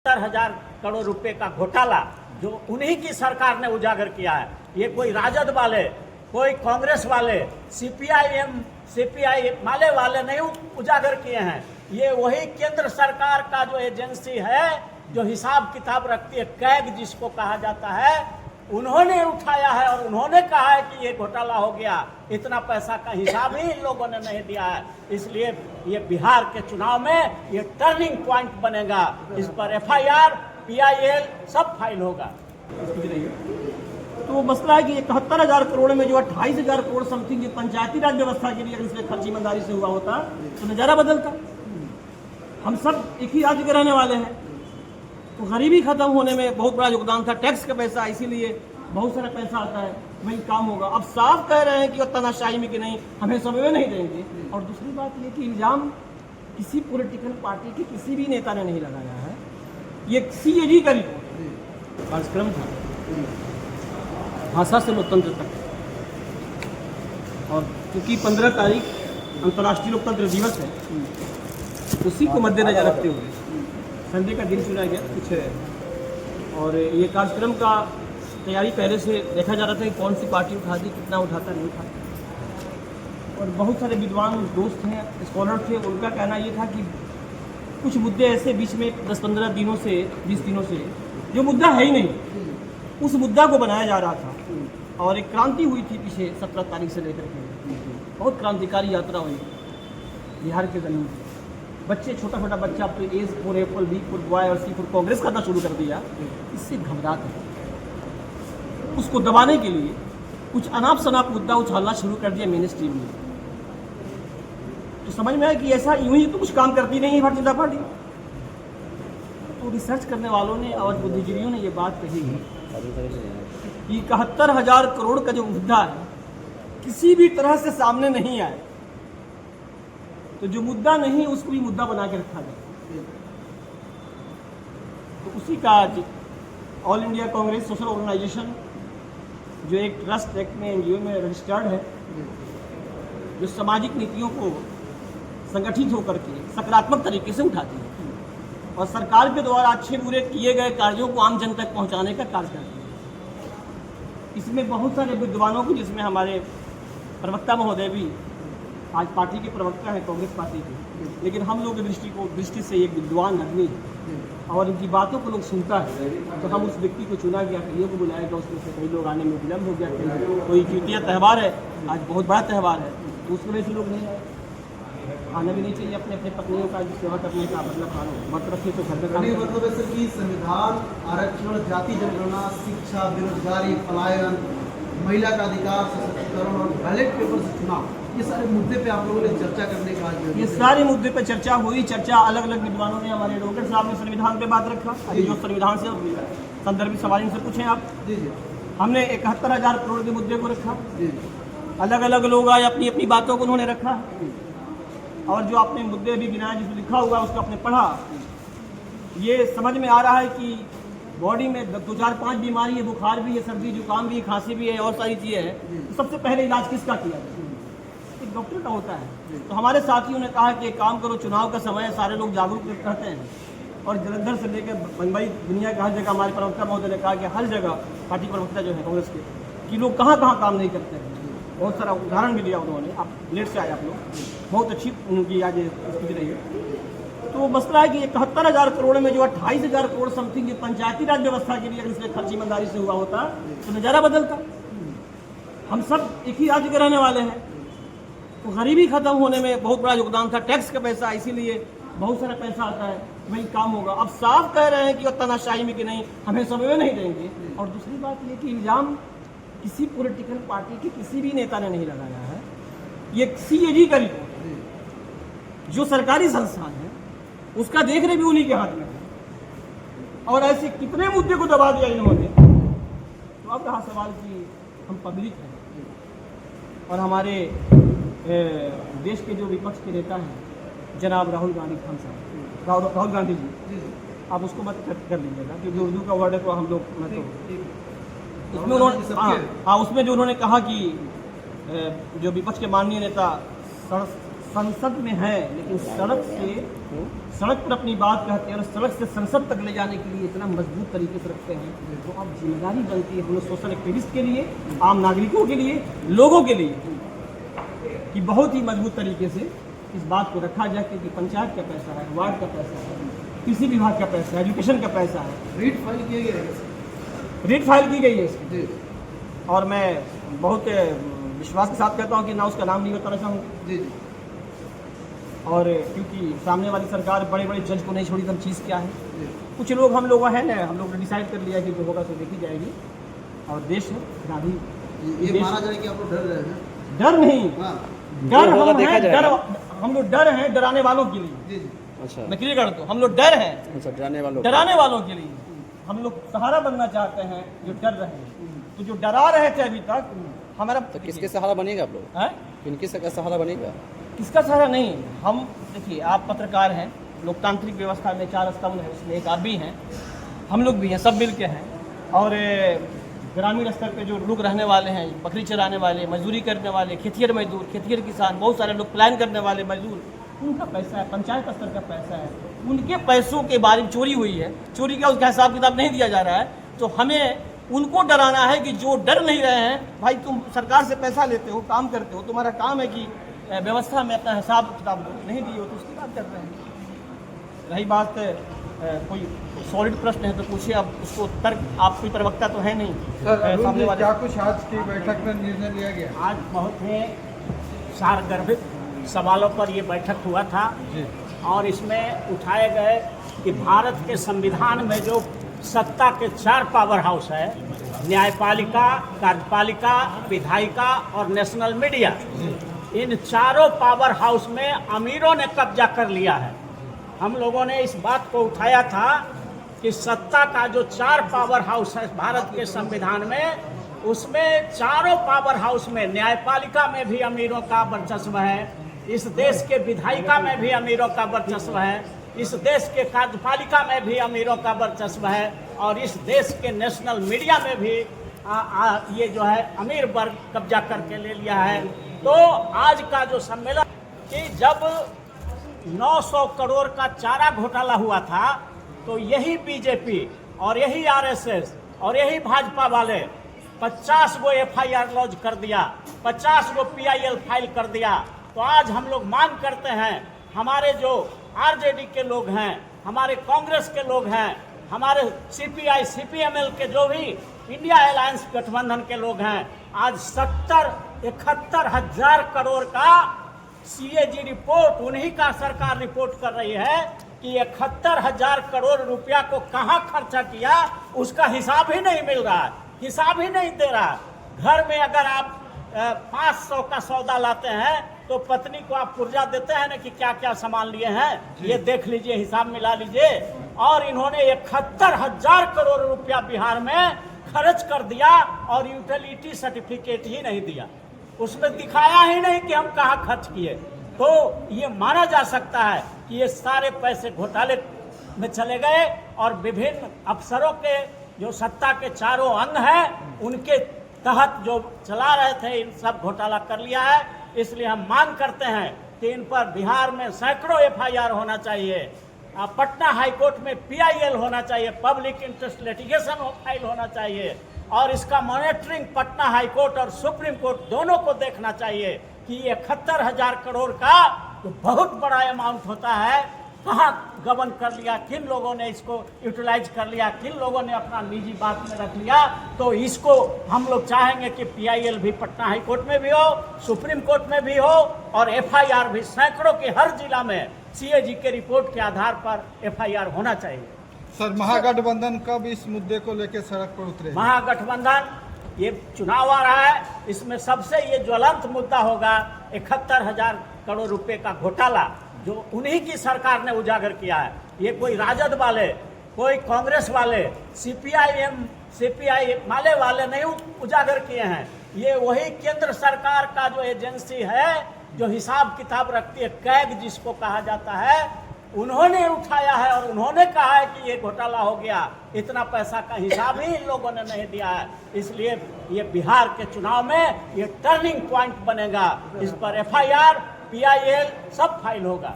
70,000 करोड़ रुपए का घोटाला जो उन्हीं की सरकार ने उजागर किया है। ये कोई राजद वाले, कोई कांग्रेस वाले, सीपीआई माले वाले नहीं उजागर किए हैं। ये वही केंद्र सरकार का जो एजेंसी है जो हिसाब किताब रखती है, कैग जिसको कहा जाता है, उन्होंने उठाया है और उन्होंने कहा है कि ये घोटाला हो गया। इतना पैसा का हिसाब ही इन लोगों ने नहीं दिया है। इसलिए ये बिहार के चुनाव में ये टर्निंग पॉइंट बनेगा। इस पर एफआईआर, पीआईएल सब फाइल होगा। तो मसला है कि 71,000 करोड़ में जो 28,000 करोड़ समथिंग पंचायती राज व्यवस्था के लिए अगर इसमें खर्च ईमानदारी से हुआ होता तो नजारा बदलता। हम सब एक ही राज्य के रहने वाले हैं, तो गरीबी खत्म होने में बहुत बड़ा योगदान था। टैक्स का पैसा, इसीलिए बहुत सारा पैसा आता है, वही काम होगा। अब साफ कह रहे हैं कि तनाशाही में कि नहीं, हमें समय नहीं देंगे। और दूसरी बात ये कि इल्जाम किसी पॉलिटिकल पार्टी के किसी भी नेता ने नहीं लगाया है। ये सीएजी का रिपोर्ट कार्यक्रम था, भाषा से लोकतंत्र तक। और क्योंकि 15 तारीख अंतर्राष्ट्रीय लोकतंत्र दिवस है, उसी को मद्देनजर रखते हुए संडे का दिन चुना गया कुछ है। और ये कार्यक्रम का तैयारी पहले से देखा जा रहा था कि कौन सी पार्टी उठाती, कितना उठाता, नहीं उठाता। और बहुत सारे विद्वान दोस्त हैं, स्कॉलर थे, उनका कहना ये था कि कुछ मुद्दे ऐसे बीच में 10-15 दिनों से, 20 दिनों से जो मुद्दा है ही नहीं, उस मुद्दा को बनाया जा रहा था। और एक क्रांति हुई थी पीछे 17 तारीख से लेकर के, बहुत क्रांतिकारी यात्रा हुई बिहार के जमीन। बच्चे, छोटा छोटा बच्चा अब तो A for apple, B for boy और सी फॉर कांग्रेस करना शुरू कर दिया। इससे घबराते हैं, उसको दबाने के लिए कुछ अनाप शनाप मुद्दा उछालना शुरू कर दिया मेन स्ट्रीम में। तो समझ में आया कि ऐसा यूं ही तो कुछ काम करती नहीं है भारतीय जनता पार्टी। तो रिसर्च करने वालों ने और बुद्धिजीवियों ने ये बात कही है कि 71,000 करोड़ का जो मुद्दा है किसी भी तरह से सामने नहीं आए, तो जो मुद्दा नहीं उसको भी मुद्दा बना के रखा जाए। तो उसी का आज all India Congress social organisation, जो एक ट्रस्ट एक्ट में, एनजीओ में रजिस्टर्ड है, जो सामाजिक नीतियों को संगठित होकर के सकारात्मक तरीके से उठाती है और सरकार के द्वारा अच्छे बुरे किए गए कार्यों को आम जन तक पहुंचाने का कार्य करती है। इसमें बहुत सारे विद्वानों को, जिसमें हमारे प्रवक्ता महोदय भी आज पार्टी के प्रवक्ता हैं कांग्रेस पार्टी के, लेकिन हम लोग की दृष्टि से एक विद्वान आदमी है और इनकी बातों को लोग सुनता है। तो हम उस व्यक्ति को चुना गया, कईयों को बुलाया गया, उसमें से कई लोग आने में विलम्ब हो गया। कोई द्वितीय त्यौहार है, आज बहुत बड़ा त्यौहार है, तो उस वजह से लोग नहीं आए। आना भी नहीं चाहिए, अपने अपने पत्नियों का सेवा करने का मतलब मत रखिए तो घर में काम। मतलब है सर कि संविधान, आरक्षण, जाति जनगणना, शिक्षा, बेरोजगारी, पलायन, महिला का अधिकार, सशक्तिकरण और बैलेट पेपर से चुनाव, ये सारे मुद्दे पे आप लोगों ने चर्चा करने का आज ये सारे मुद्दे पे चर्चा हुई। चर्चा अलग अलग विद्वानों ने, हमारे एडवोकेट साहब ने संविधान पे बात रखा। अभी जो संविधान से संदर्भित सवाल इनसे पूछें आप। जी जी, हमने 71,000 करोड़ के मुद्दे को रखा। अलग अलग लोग आए, अपनी अपनी बातों को उन्होंने रखा। और जो आपने मुद्दे भी गिनाए, जिसमें लिखा हुआ उसको आपने पढ़ा, ये समझ में आ रहा है कि बॉडी में 2-4-5 बीमारी है, बुखार भी है, सर्दी जुकाम भी है, खांसी भी है और सारी चीज़ें हैं। तो सबसे पहले इलाज किसका किया जाए? एक डॉक्टर का होता है। तो हमारे साथियों ने कहा कि एक काम करो, चुनाव का समय है, सारे लोग जागरूक करते हैं। और जलंधर से लेकर बम्बई, दुनिया के हर जगह हमारे प्रवक्ता महोदय ने कहा कि हर जगह पार्टी प्रवक्ता जो है कांग्रेस के, कि लोग कहाँ कहाँ काम नहीं करते हैं। बहुत सारा उदाहरण भी दिया उन्होंने। आप लेट से आए आप लोग, बहुत अच्छी उनकी आज स्थिति रही है। तो मसला है कि 71,000 करोड़ में जो 28,000 करोड़ समथिंग पंचायती राज व्यवस्था के लिए अगर इसमें खर्च ईमानदारी से हुआ होता तो नजारा बदलता। हम सब एक ही राज्य के रहने वाले हैं, तो गरीबी खत्म होने में बहुत बड़ा योगदान था। टैक्स का पैसा, इसीलिए बहुत सारा पैसा आता है, वही काम होगा। अब साफ कह रहे हैं कि तनाशाही में कि नहीं, हमें समय नहीं देंगे। और दूसरी बात ये कि इल्जाम किसी पॉलिटिकल पार्टी के किसी भी नेता ने नहीं लगाया है। ये सीएजी का रिपोर्ट, जो सरकारी संस्थान है, उसका देख रहे भी उन्हीं के हाथ में है। और ऐसे कितने मुद्दे को दबा दिया इन्होंने। तो अब रहा सवाल कि हम पब्लिक हैं और हमारे देश के जो विपक्ष के नेता हैं जनाब राहुल गांधी खान साहब, राहुल गांधी जी, आप उसको मत कर लीजिएगा क्योंकि उर्दू का वर्ड है तो हम लोग उसमें उन्होंने, उसमें जो उन्होंने कहा कि जो विपक्ष के माननीय नेता संसद में है, लेकिन सड़क पर अपनी बात कहते हैं और सड़क से संसद तक ले जाने के लिए इतना मजबूत तरीके से रखते हैं, तो अब जिम्मेदारी बनती है हम लोग सोशल एक्टिविस्ट के लिए, आम नागरिकों के लिए, लोगों के लिए, कि बहुत ही मजबूत तरीके से इस बात को रखा जाए कि पंचायत का पैसा है, वार्ड का पैसा है, कृषि विभाग का पैसा है, एजुकेशन का पैसा है। रीट फाइल किया गया है, रीट फाइल की गई है इसकी, जी और मैं बहुत विश्वास के साथ कहता हूँ कि ना उसका नाम नहीं बताना चाहूँगा, जी जी, और क्योंकि सामने वाली सरकार बड़े बड़े जज को नहीं छोड़ी तो चीज़ क्या है, जी। कुछ लोग हम लोग हैं ना, हम लोग ने डिसाइड कर लिया कि जो होगा तो देखी जाएगी, और देश है गांधी, ये माना जाए कि आप लोग डर रहे हैं। डर नहीं, हाँ, डर हम हैं, डर हम लोग डर हैं डराने वालों के लिए। जी जी, अच्छा मैं क्लियर कर दूं, हम लोग डर हैं अच्छा, डराने वालों के लिए, हम लोग सहारा बनना चाहते हैं जो डर रहे हैं, तो जो डरा रहे थे अभी तक हमारा, तो किसके सहारा बनेगा आप लोग? है किनके सहारा बनेगा? किसका सहारा नहीं, हम देखिए आप पत्रकार हैं, लोकतांत्रिक व्यवस्था में 4 स्तंभ है, उसमें एक आप भी हैं, हम लोग भी हैं, सब मिल के हैं, और ग्रामीण स्तर पे जो लोग रहने वाले हैं, बकरी चराने वाले, मजदूरी करने वाले, खेतिहर मजदूर, खेतिहर किसान, बहुत सारे लोग प्लान करने वाले मजदूर, उनका पैसा है, पंचायत स्तर का पैसा है, उनके पैसों के बारे में चोरी हुई है, चोरी का उसका हिसाब किताब नहीं दिया जा रहा है, तो हमें उनको डराना है कि जो डर नहीं रहे हैं, भाई तुम सरकार से पैसा लेते हो, काम करते हो, तुम्हारा काम है कि व्यवस्था में अपना हिसाब किताब दो, नहीं दिए हो तो उसकी बात कर रहे हैं। रही बात कोई सॉलिड प्रश्न है तो पूछिए, अब उसको तर्क, आप कोई प्रवक्ता तो है नहीं। सर अरुण सामने जी, वाले क्या कुछ आज की बैठक में निर्णय लिया गया? आज बहुत ही सारगर्भित सवालों पर ये बैठक हुआ था, और इसमें उठाए गए कि भारत के संविधान में जो सत्ता के 4 पावर हाउस है, न्यायपालिका, कार्यपालिका, विधायिका और नेशनल मीडिया, इन चारों पावर हाउस में अमीरों ने कब्जा कर लिया है। हम लोगों ने इस बात को उठाया था कि सत्ता का जो 4 पावर हाउस है भारत के संविधान में, उसमें चारों पावर हाउस में न्यायपालिका में भी अमीरों का वर्चस्व है, इस देश के विधायिका में भी अमीरों का वर्चस्व है, इस देश के कार्यपालिका में भी अमीरों का वर्चस्व है, और इस देश के नेशनल मीडिया में भी ये जो है अमीर वर्ग कब्जा करके ले लिया है। तो आज का जो सम्मेलन, कि जब 900 करोड़ का चारा घोटाला हुआ था, तो यही बीजेपी और यही आरएसएस और यही भाजपा वाले 50 गो FIR लॉन्च कर दिया, 50 गो PIL फाइल कर दिया। तो आज हम लोग मांग करते हैं, हमारे जो RJD के लोग हैं, हमारे कांग्रेस के लोग हैं, हमारे CPI CPML के जो भी इंडिया अलायंस गठबंधन के लोग हैं, आज 71 हजार करोड़ का CAG रिपोर्ट, उन्हीं का सरकार रिपोर्ट कर रही है कि 71 हजार करोड़ रुपया को कहां खर्चा किया, उसका हिसाब ही नहीं मिल रहा है, हिसाब ही नहीं दे रहा। घर में अगर आप 500 का सौदा लाते हैं तो पत्नी को आप पुर्जा देते हैं ना कि क्या क्या सामान लिए हैं, ये देख लीजिए, हिसाब मिला लीजिए। और इन्होंने 71 हजार करोड़ रुपया बिहार में खर्च कर दिया और यूटिलिटी सर्टिफिकेट ही नहीं दिया, उसमें दिखाया ही नहीं कि हम कहाँ खर्च किए। तो ये माना जा सकता है कि ये सारे पैसे घोटाले में चले गए, और विभिन्न अफसरों के जो सत्ता के चारों अंग हैं, उनके तहत जो चला रहे थे, इन सब घोटाला कर लिया है। इसलिए हम मांग करते हैं कि इन पर बिहार में सैकड़ों FIR होना चाहिए, पटना हाईकोर्ट में PIL होना चाहिए, पब्लिक इंटरेस्ट लिटिगेशन फाइल होना चाहिए, और इसका मॉनिटरिंग पटना हाईकोर्ट और सुप्रीम कोर्ट दोनों को देखना चाहिए कि ये 71 हजार करोड़ का जो बहुत बड़ा अमाउंट होता है, कहाँ गबन कर लिया, किन लोगों ने इसको यूटिलाइज कर लिया, किन लोगों ने अपना निजी बात में रख लिया। तो इसको हम लोग चाहेंगे कि PIL भी पटना हाई कोर्ट में भी हो, सुप्रीम कोर्ट में भी हो, और FIR भी सैकड़ों के हर जिला में CAG के रिपोर्ट के आधार पर FIR होना चाहिए। सर महागठबंधन कब इस मुद्दे को लेकर सड़क पर उतरे? महागठबंधन, ये चुनाव आ रहा है, इसमें सबसे ये ज्वलंत मुद्दा होगा 71 हजार करोड़ रुपए का घोटाला, जो उन्हीं की सरकार ने उजागर किया है। ये कोई राजद वाले, कोई कांग्रेस वाले, CPI माले वाले नहीं उजागर किए हैं, ये वही केंद्र सरकार का जो एजेंसी है, जो हिसाब किताब रखती है, कैग जिसको कहा जाता है, उन्होंने उठाया है और उन्होंने कहा है कि ये घोटाला हो गया, इतना पैसा का हिसाब ही इन लोगों ने नहीं दिया है। इसलिए ये बिहार के चुनाव में ये टर्निंग पॉइंट बनेगा, इस पर FIR PIL सब फाइल होगा।